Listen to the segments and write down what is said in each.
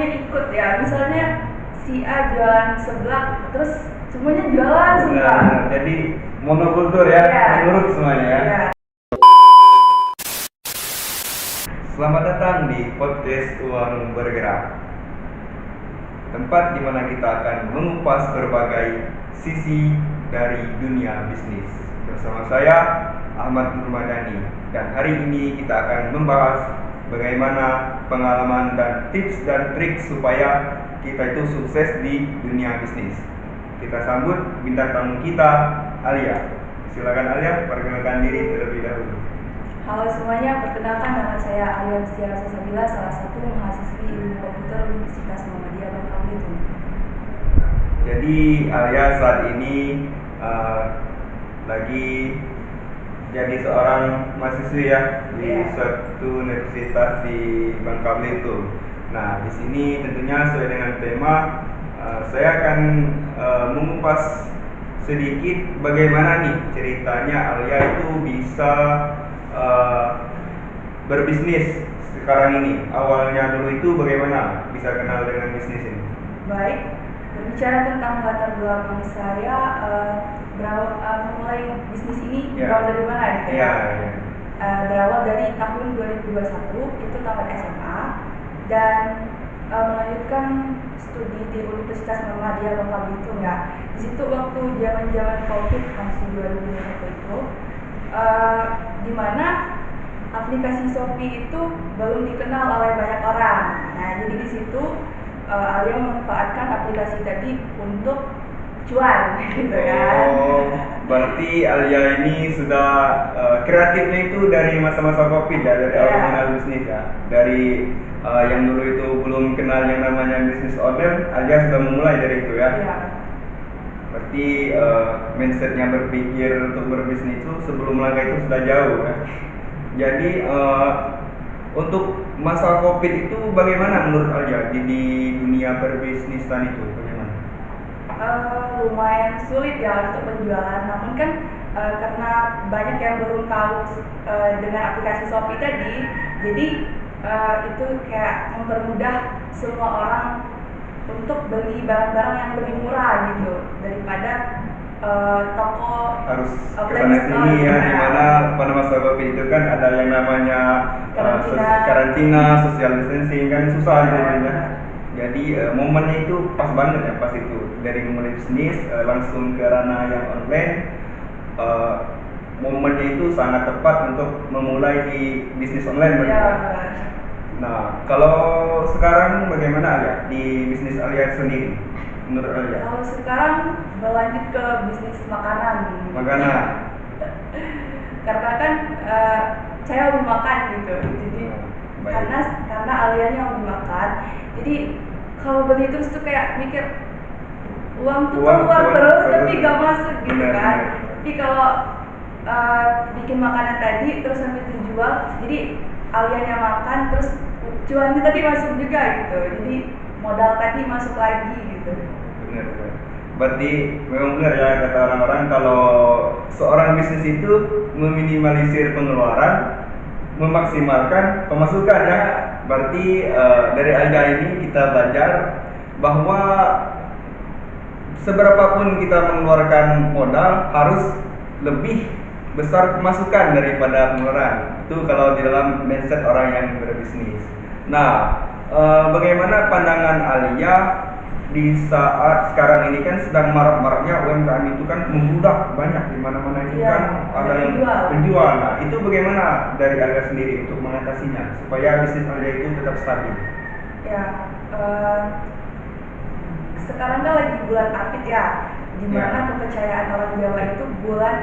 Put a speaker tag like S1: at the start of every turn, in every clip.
S1: semuanya ikut ya. Misalnya si A jualan seblak, terus semuanya jualan seblak.
S2: Nah, jadi monokultur ya,
S1: Iya.
S2: menurut semuanya ya.
S1: Iya.
S2: Selamat datang di podcast Uang Bergerak, tempat di mana kita akan mengupas berbagai sisi dari dunia bisnis. Bersama saya Ahmad Nurmadani, dan hari ini kita akan membahas bagaimana pengalaman dan tips dan trik supaya kita itu sukses di dunia bisnis. Kita sambut bintang tamu kita, Alia. Silakan Alia, perkenalkan diri terlebih dahulu.
S1: Halo semuanya, perkenalkan nama saya Alia Mustiara Sasabila, salah satu mahasiswi ilmu komputer Universitas Muhammadiyah Bangka Belitung.
S2: Jadi Alia saat ini lagi jadi seorang mahasiswi ya di suatu universitas di Bangka Belitung. Nah, di sini tentunya sesuai dengan tema, saya akan mengupas sedikit bagaimana nih ceritanya Alia itu bisa berbisnis sekarang ini. Awalnya dulu itu bagaimana bisa kenal dengan bisnis ini?
S1: Baik, berbicara tentang latar belakang saya memulai bisnis ini berawal dari mana gitu ya? Berawal dari tahun 2021, itu tamat SMA, dan melanjutkan studi di Universitas Muhammadiyah Bangka Belitung ya. Di situ waktu zaman COVID masih 2021 itu, di mana aplikasi Shopee itu belum dikenal oleh banyak orang. Nah, jadi di situ Alia memanfaatkan aplikasi tadi untuk cuan, gitu kan?
S2: Oh, berarti Alia ini sudah kreatifnya itu dari masa-masa COVID ya, dari awal mengenal bisnis ya. Dari yang dulu itu belum kenal yang namanya bisnis online, Alia sudah memulai dari itu ya. Berarti mindsetnya berpikir untuk berbisnis itu sebelum langkah itu sudah jauh ya. Jadi untuk masa COVID itu bagaimana menurut Alia di dunia berbisnisan itu bagaimana?
S1: Lumayan sulit ya untuk penjualan, namun kan karena banyak yang belum tahu dengan aplikasi Shopee tadi, jadi itu kayak mempermudah semua orang untuk beli barang-barang yang lebih murah gitu daripada toko
S2: harus kesana sini ya, dimana pada masa COVID itu kan ada yang namanya karantina, social distancing, kan susah jadinya. Jadi momennya itu pas banget ya, pas itu dari memulai bisnis langsung ke ranah yang online. Momennya itu sangat tepat untuk memulai di bisnis online berarti ya. Nah, kalau sekarang bagaimana Alia di bisnis Alia sendiri? Menurut Alia?
S1: Kalau sekarang berlanjut ke bisnis makanan. Karena kan saya hobi makan gitu. Jadi karena Alianya hobi makan. Jadi kalau beli terus tuh kayak mikir uang keluar terus tapi gak masuk gitu kan. Tapi kalau bikin makanan tadi terus sambil dijual, jadi Alianya makan terus cuannya tadi masuk juga gitu. Jadi modal tadi masuk lagi gitu.
S2: Benar. Berarti memang benar ya kata orang-orang, kalau seorang bisnis itu meminimalisir pengeluaran, memaksimalkan pemasukan ya. Berarti dari Alia ini kita belajar bahwa seberapapun kita mengeluarkan modal harus lebih besar pemasukan daripada pengeluaran. Itu kalau di dalam mindset orang yang berbisnis. Nah, bagaimana pandangan Alia di saat sekarang ini kan sedang marak-maraknya UMKM itu kan membludak banyak di mana-mana itu kan ada yang penjual. Nah, itu bagaimana dari Alia sendiri untuk mengatasinya supaya bisnis Alia itu tetap stabil?
S1: Ya, sekarang kan lagi bulan Apit ya, di mana kepercayaan orang Jawa itu bulan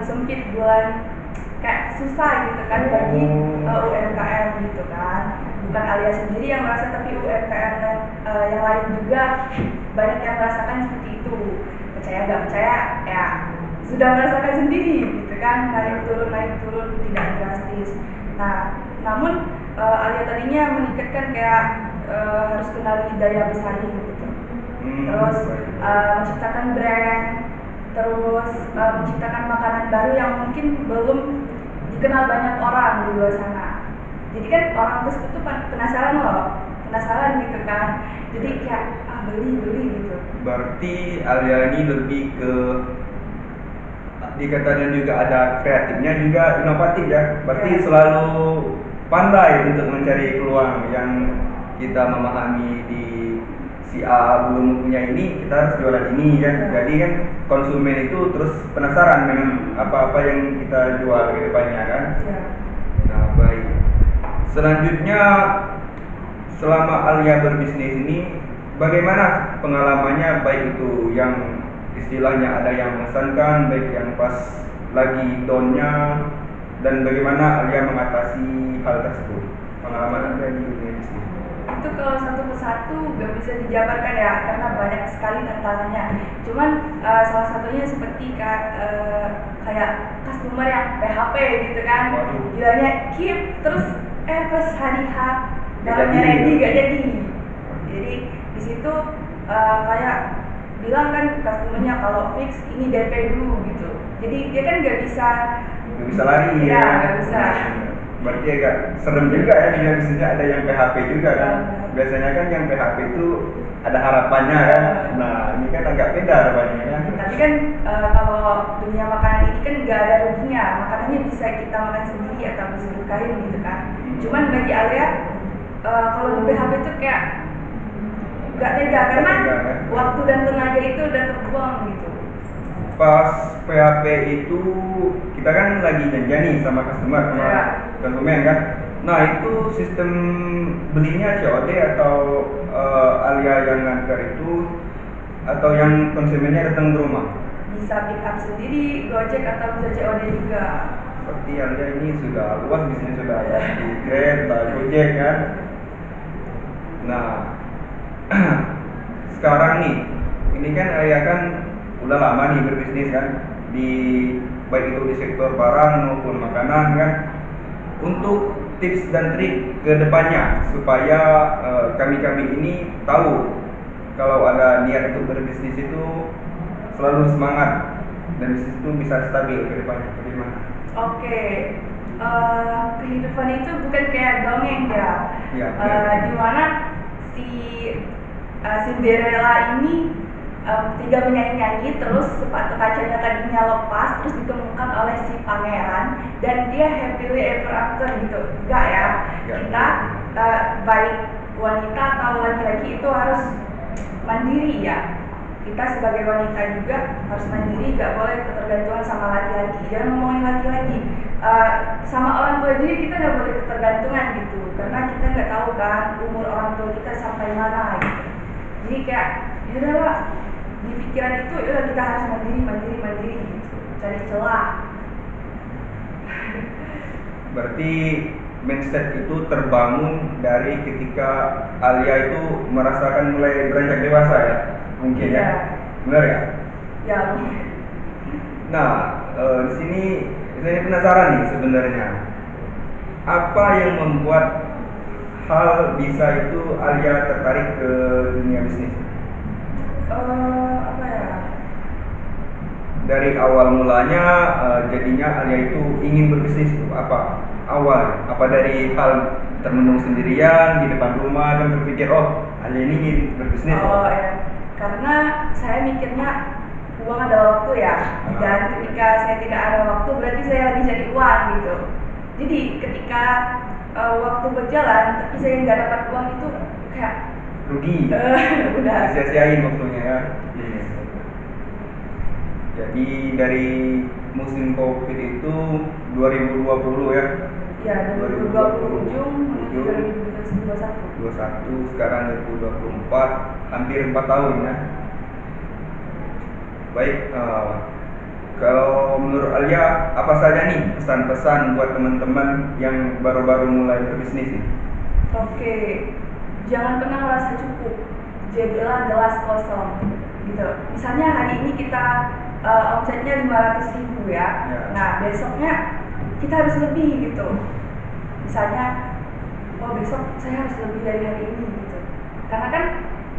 S1: sempit, bulan kayak susah gitu kan bagi UMKM gitu kan. Bukan Alia sendiri yang merasa, tapi UMKM yang lain juga banyak yang merasakan seperti itu. Percaya nggak percaya ya sudah merasakan sendiri gitu kan, naik turun tidak drastis. Nah, namun Alia tadinya meningkatkan kayak harus kenali daya bersaing gitu. Terus menciptakan brand, terus menciptakan makanan baru yang mungkin belum dikenal banyak orang di luar sana. Jadi kan orang tersebut tuh penasaran loh, penasaran gitu kan, jadi kayak beli gitu.
S2: Berarti Alia ini lebih ke dikatakan juga ada kreatifnya juga inovatif ya. Berarti
S1: Ya.
S2: selalu pandai untuk mencari peluang yang kita memahami di si A belum punya ini, kita harus jualan ini kan.
S1: Ya.
S2: Jadi kan konsumen itu terus penasaran dengan apa-apa yang kita jual ke depannya kan.
S1: Ya.
S2: Nah, baik. Selanjutnya, selama Alia berbisnis ini, bagaimana pengalamannya, baik itu yang istilahnya ada yang mengesankan, baik yang pas lagi downnya, dan bagaimana Alia mengatasi hal tersebut? Pengalaman Alia di dunia bisnis.
S1: Itu kalau satu persatu gak bisa dijabarkan ya, karena banyak sekali tantangannya. Cuman salah satunya seperti kayak customer yang PHP gitu kan,
S2: Waduh.
S1: bilangnya keep, terus pas hari H
S2: Gak
S1: barangnya
S2: jadi.
S1: ready gak jadi. Jadi di situ kayak bilang kan customernya kalau fix ini DP dulu gitu. Jadi dia kan gak bisa
S2: lari
S1: ya,
S2: ya.
S1: gak bisa.
S2: Berarti agak serem juga ya, dunia bisnisnya ada yang PHP juga kan.
S1: Ya.
S2: Biasanya kan yang PHP itu ada harapannya kan. Nah, ini kan agak beda harapannya ya.
S1: Tapi kan kalau dunia makanan ini kan nggak ada ruginya, makanannya bisa kita makan sendiri atau disedekahin gitu kan. Cuman bagi Alia kalau di PHP itu kayak nggak tega karena waktu dan tenaga itu udah terbuang gitu.
S2: Pas PHP itu kita kan lagi janjian nih sama customer, sama
S1: Ya.
S2: konsumen kan. Nah, itu sistem belinya COD atau Alia yang nganter itu, atau yang konsumennya datang ke rumah?
S1: Bisa pick up sendiri, Gojek atau bisa COD juga.
S2: Seperti Alia ini sudah luas bisnisnya, sudah ada di Grab, Gojek kan. Nah, sekarang nih, ini kan Alia kan udah lama nih berbisnis kan, di baik itu di sektor barang maupun makanan kan. Untuk tips dan trik ke depannya supaya kami ini tahu kalau ada niat untuk berbisnis itu selalu semangat dan bisnis itu bisa stabil ke depannya, bagaimana?
S1: Oke, kehidupan itu bukan kayak dongeng ya.
S2: Ya,
S1: Dimana si Cinderella ini tiga penyanyi-nyanyi, terus sepatu kacanya tadinya lepas, terus ditemukan oleh si pangeran, dan dia happily ever after gitu. Enggak ya,
S2: Ya.
S1: kita baik wanita atau laki-laki itu harus mandiri ya. Kita sebagai wanita juga harus mandiri, gak boleh ketergantungan sama laki-laki. Jangan ngomongin laki-laki, sama orang tua juga kita gak boleh ketergantungan gitu, karena kita gak tahu kan umur orang tua kita sampai mana gitu. Jadi kayak yaudahlah, di pikiran itu yaudah kita harus mandiri gitu, cari celah.
S2: Berarti mindset itu terbangun dari ketika Alia itu merasakan mulai beranjak dewasa ya, mungkin ya, benar ya?
S1: Ya.
S2: Nah, di sini saya penasaran nih sebenarnya, apa yang membuat hal bisa itu Alia tertarik ke dunia bisnis?
S1: Apa ya?
S2: Dari awal mulanya jadinya Alia itu ingin berbisnis itu apa? Awal apa dari hal termenung sendirian di depan rumah dan berpikir Alia ini ingin berbisnis?
S1: Ya. Karena saya mikirnya uang adalah waktu ya, dan ketika saya tidak ada waktu berarti saya lagi cari uang gitu. Jadi ketika waktu berjalan tapi saya nggak dapat uang itu kayak
S2: rugi.
S1: Udah
S2: sia-siain waktunya ya. Jadi dari musim Covid itu 2020 ya.
S1: Ya, 2020 ujung menuju
S2: 2021, sekarang 2024, hampir 4 tahun ya. Baik, kalau menurut Alia apa saja nih pesan-pesan buat teman-teman yang baru-baru mulai berbisnis ini?
S1: Oke, jangan pernah merasa cukup, jadilah gelas kosong gitu. Misalnya hari ini kita omsetnya 500.000 ya. Nah besoknya kita harus lebih gitu. Misalnya, besok saya harus lebih dari hari ini gitu. Karena kan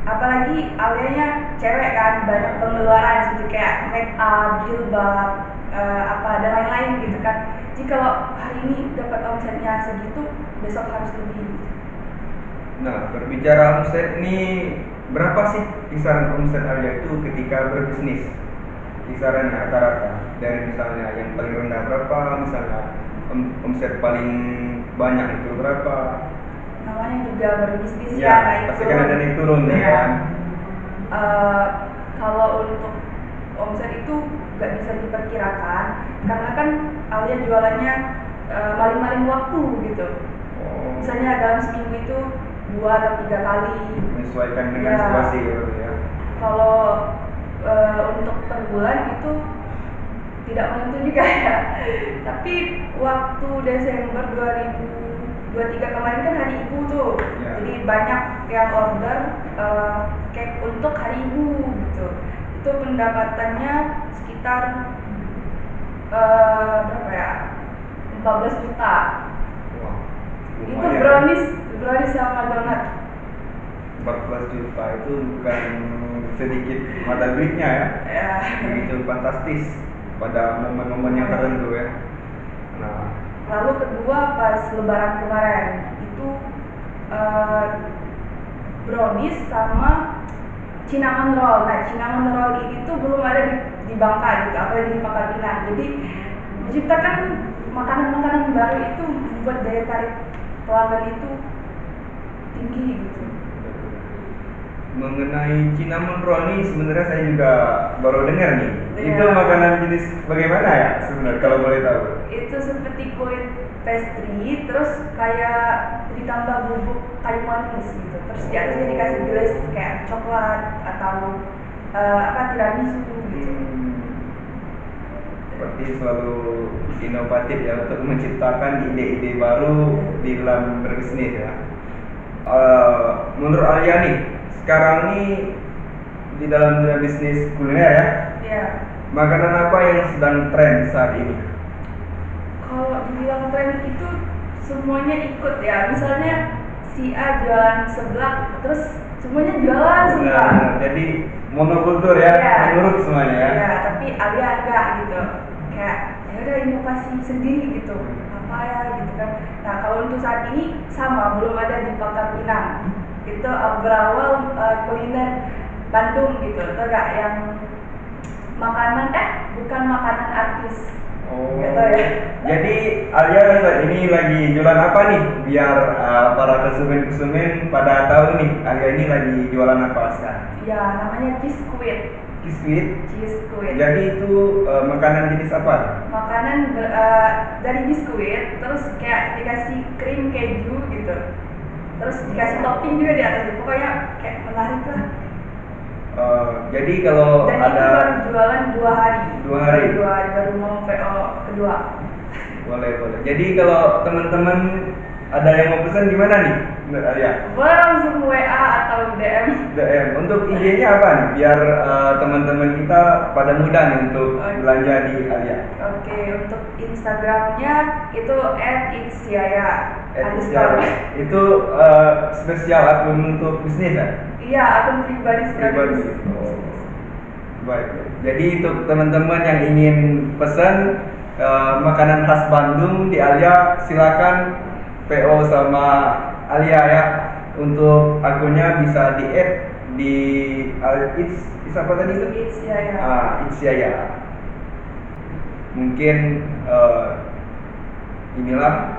S1: apalagi Alianya cewek kan, banyak pengeluaran seperti kayak make up, jilbab, dan lain-lain gitu kan. Jadi kalau hari ini dapat omsetnya segitu, besok harus lebih gitu.
S2: Nah, berbicara omset ini, berapa sih kisaran omset Alia itu ketika berbisnis? Kisarannya rata-rata dari misalnya yang paling rendah berapa, misalnya omset paling banyak itu berapa?
S1: Namanya juga berbisnis
S2: Ya,
S1: naik
S2: pasti
S1: turun.
S2: kan ada naik turun ya
S1: Iya.
S2: kan?
S1: Eh, Kalau untuk omset itu nggak bisa diperkirakan karena kan Alia jualannya maling-maling waktu gitu.
S2: Oh,
S1: Misalnya dalam seminggu itu 2 atau 3 kali.
S2: menyesuaikan dengan
S1: Ya.
S2: situasi ya.
S1: Kalau untuk per bulan itu tidak menentu juga ya. Tapi waktu Desember 2023 kemarin kan hari ibu tuh.
S2: Ya.
S1: Jadi banyak yang order cake untuk hari ibu gitu. Itu pendapatannya sekitar berapa ya? 14 juta.
S2: Wah,
S1: Itu
S2: lumayan.
S1: brownies sama donat.
S2: 14 juta itu bukan sedikit mata duitnya ya.
S1: Ya.
S2: Begitu fantastis pada momen-momen yang tertentu ya. Nah,
S1: Lalu kedua pas lebaran kemarin itu brownies sama cinnamon roll. Nah, cinnamon roll ini tuh belum ada di Bangka gitu, apalagi di Pangkal Pinang. Jadi menciptakan makanan-makanan baru itu membuat daya tarik pelanggan itu tinggi gitu.
S2: mengenai cinnamon roll ini sebenarnya saya juga baru dengar nih.
S1: Iya.
S2: Itu makanan jenis bagaimana ya sebenarnya kalau boleh tahu?
S1: Itu seperti kulit pastry, terus kayak ditambah bubuk kayu manis gitu. Terus di atasnya dikasih glaze kayak coklat atau tiramisu gitu.
S2: Seperti selalu inovatif ya untuk menciptakan ide-ide baru di dalam berbisnis ya. Menurut Alia nih, sekarang ini di dalam dunia bisnis kuliner ya,
S1: Ya.
S2: makanan apa yang sedang tren saat ini?
S1: Kalau dibilang tren itu semuanya ikut ya. Misalnya si A jualan seblak, terus semuanya jualan seblak.
S2: Nah, jadi monokultur ya,
S1: Iya.
S2: menurut semuanya ya.
S1: Iya, tapi Alia enggak gitu. Kayak ya udah inovasi sendiri gitu. Apa ya gitu kan. Nah, kalau untuk saat ini sama, belum ada di Pangkal Pinang. Itu berawal kuliner Bandung gitu. Atau enggak yang makanan bukan makanan artis.
S2: Oh,
S1: Nggak tahu ya.
S2: jadi Alia saat ini lagi jualan apa nih? Biar para konsumen pada tahu nih, Alia ini lagi jualan apa sekarang?
S1: Ya, namanya biskuit.
S2: Biskuit.
S1: Biskuit.
S2: Jadi itu makanan jenis apa?
S1: Makanan dari biskuit, terus kayak dikasih krim keju gitu. Terus dikasih topping juga di atasnya. Pokoknya kayak menarik lah.
S2: Jadi kalau
S1: Dan
S2: ada
S1: itu baru jualan 2 hari.
S2: 2 hari?
S1: Baru mau PO kedua.
S2: boleh. Jadi kalau teman-teman ada yang mau pesan gimana nih, menurut Alia?
S1: Boleh langsung WA atau DM.
S2: DM. Untuk IG-nya apa nih? Biar teman-teman kita pada mudah nih untuk
S1: Oke.
S2: belanja di Alia.
S1: Oke, untuk Instagramnya itu @itsiaya
S2: Ya, itu spesial akun untuk bisnis ya?
S1: Iya, akun pribadi
S2: Pribadi.
S1: sekaligus.
S2: Oh. Baik. Jadi untuk teman-teman yang ingin pesan makanan khas Bandung di Alia, silakan PO sama Alia ya. Untuk akunnya bisa di-add di It's apa tadi itu?
S1: Itsiaya.
S2: Itsiaya. Mungkin inilah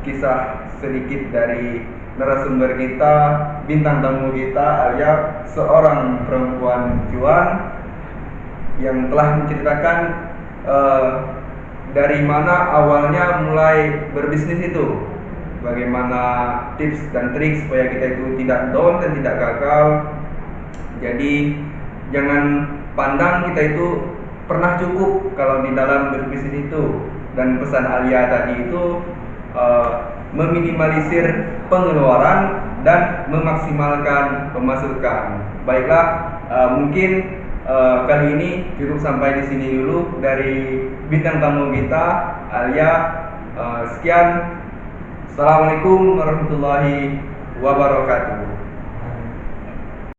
S2: kisah sedikit dari narasumber kita, bintang tamu kita, Alia, seorang perempuan juang yang telah menceritakan dari mana awalnya mulai berbisnis itu, bagaimana tips dan trik supaya kita itu tidak down dan tidak gagal. Jadi jangan pandang kita itu pernah cukup kalau di dalam berbisnis itu. Dan pesan Alia tadi itu meminimalisir pengeluaran dan memaksimalkan pemasukan. Baiklah, mungkin kali ini cukup sampai di sini dulu dari bintang tamu kita Alia. Sekian. Assalamualaikum warahmatullahi wabarakatuh.